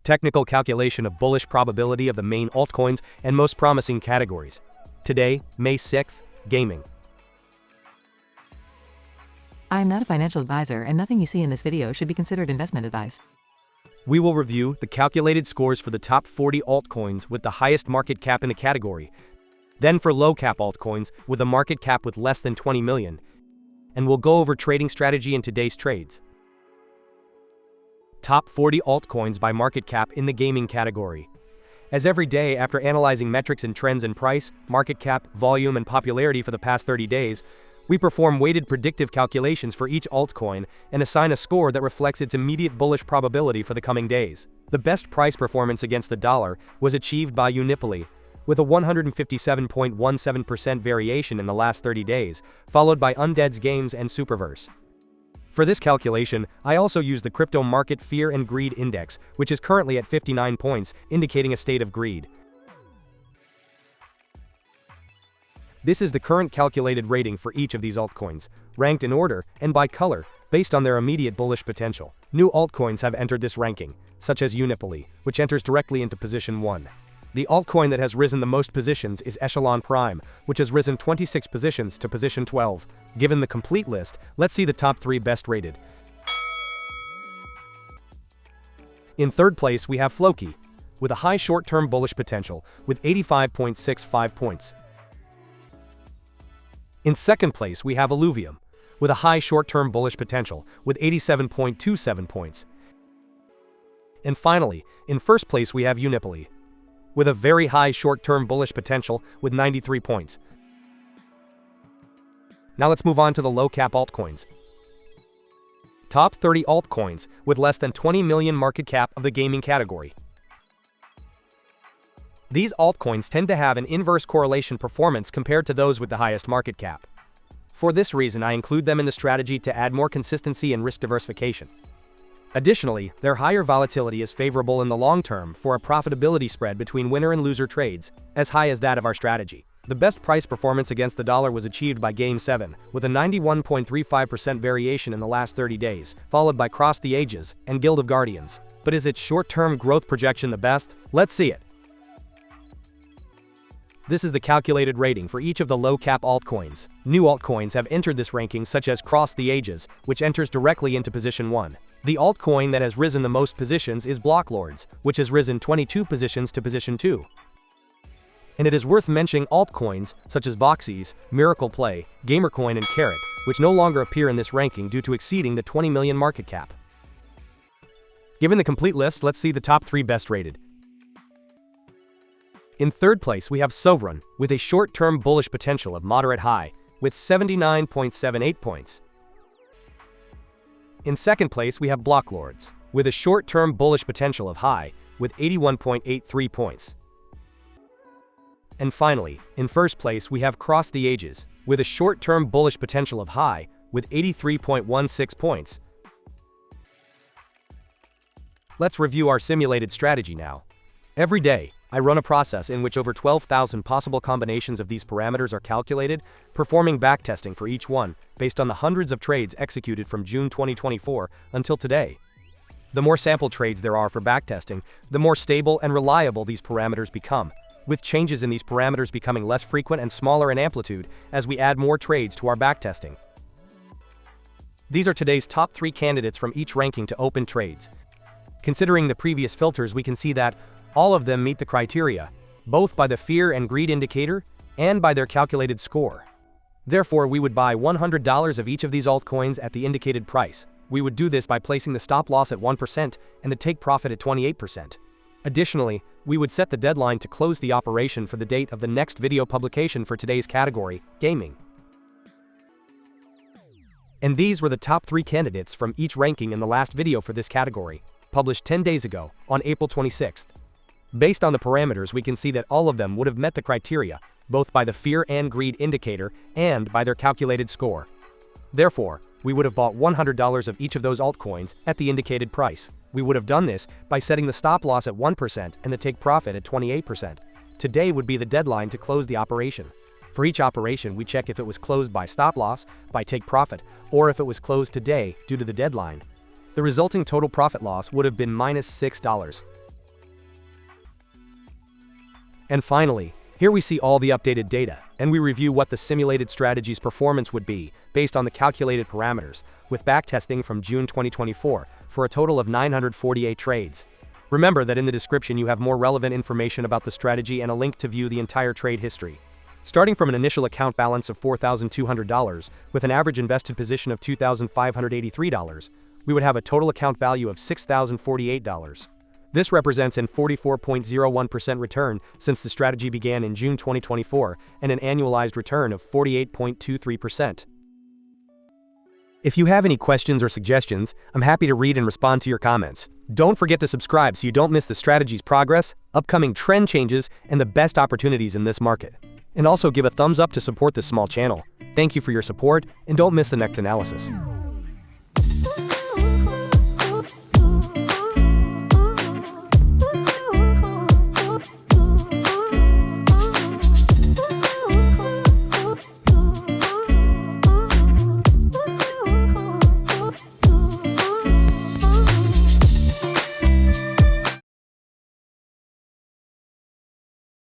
Technical calculation of bullish probability of the main altcoins and most promising categories. Today, May 6th, gaming. I am not a financial advisor and nothing you see in this video should be considered investment advice. We will review the calculated scores for the top 40 altcoins with the highest market cap in the category, then for low cap altcoins with a market cap with less than 20 million, and we'll go over trading strategy in today's trades. Top 40 altcoins by market cap in the gaming category. As every day after analyzing metrics and trends in price, market cap, volume and popularity for the past 30 days, we perform weighted predictive calculations for each altcoin and assign a score that reflects its immediate bullish probability for the coming days. The best price performance against the dollar was achieved by Unipoly, with a 157.17% variation in the last 30 days, followed by Undead's Games and Superverse. For this calculation, I also use the crypto market fear and greed index, which is currently at 59 points, indicating a state of greed. This is the current calculated rating for each of these altcoins, ranked in order and by color, based on their immediate bullish potential. New altcoins have entered this ranking, such as Unipoly, which enters directly into position 1. The altcoin that has risen the most positions is Echelon Prime, which has risen 26 positions to position 12. Given the complete list, let's see the top 3 best rated. In third place we have FLOKI, with a high short-term bullish potential, with 85.65 points. In second place we have Illuvium, with a high short-term bullish potential, with 87.27 points. And finally, in first place we have Unipoly, with a very high short-term bullish potential with 93 points. Now let's move on to the low-cap altcoins. Top 30 altcoins with less than 20 million market cap of the gaming category. These altcoins tend to have an inverse correlation performance compared to those with the highest market cap. For this reason, I include them in the strategy to add more consistency and risk diversification. Additionally, their higher volatility is favorable in the long term for a profitability spread between winner and loser trades, as high as that of our strategy. The best price performance against the dollar was achieved by Game 7, with a 91.35% variation in the last 30 days, followed by Cross the Ages and Guild of Guardians. But is its short-term growth projection the best? Let's see it. This is the calculated rating for each of the low-cap altcoins. New altcoins have entered this ranking, such as Cross the Ages, which enters directly into position 1. The altcoin that has risen the most positions is BLOCKLORDS, which has risen 22 positions to position 2. And it is worth mentioning altcoins such as Voxies, Miracle Play, Gamercoin and Carrot, which no longer appear in this ranking due to exceeding the 20 million market cap. Given the complete list, let's see the top 3 best rated. In third place we have Sovrun, with a short-term bullish potential of moderate high, with 79.78 points. In second place we have BLOCKLORDS, with a short-term bullish potential of high, with 81.83 points. And finally, in first place we have Cross the Ages, with a short-term bullish potential of high, with 83.16 points. Let's review our simulated strategy now. Every day, I run a process in which over 12,000 possible combinations of these parameters are calculated, performing backtesting for each one, based on the hundreds of trades executed from June 2024 until today. The more sample trades there are for backtesting, the more stable and reliable these parameters become, with changes in these parameters becoming less frequent and smaller in amplitude as we add more trades to our backtesting. These are today's top 3 candidates from each ranking to open trades. Considering the previous filters, we can see that all of them meet the criteria, both by the fear and greed indicator and by their calculated score. Therefore, we would buy $100 of each of these altcoins at the indicated price. We would do this by placing the stop loss at 1% and the take profit at 28%. Additionally, we would set the deadline to close the operation for the date of the next video publication for today's category, gaming. And these were the top 3 candidates from each ranking in the last video for this category, published 10 days ago, on April 26th. Based on the parameters, we can see that all of them would have met the criteria, both by the fear and greed indicator and by their calculated score. Therefore, we would have bought $100 of each of those altcoins at the indicated price. We would have done this by setting the stop loss at 1% and the take profit at 28%. Today would be the deadline to close the operation. For each operation, we check if it was closed by stop loss, by take profit, or if it was closed today due to the deadline. The resulting total profit loss would have been -$6. And finally, here we see all the updated data, and we review what the simulated strategy's performance would be based on the calculated parameters, with backtesting from June 2024 for a total of 948 trades. Remember that in the description you have more relevant information about the strategy and a link to view the entire trade history. Starting from an initial account balance of $4,200, with an average invested position of $2,583, we would have a total account value of $6,048. This represents an 44.01% return since the strategy began in June 2024 and an annualized return of 48.23%. If you have any questions or suggestions, I'm happy to read and respond to your comments. Don't forget to subscribe so you don't miss the strategy's progress, upcoming trend changes, and the best opportunities in this market. And also give a thumbs up to support this small channel. Thank you for your support, and don't miss the next analysis.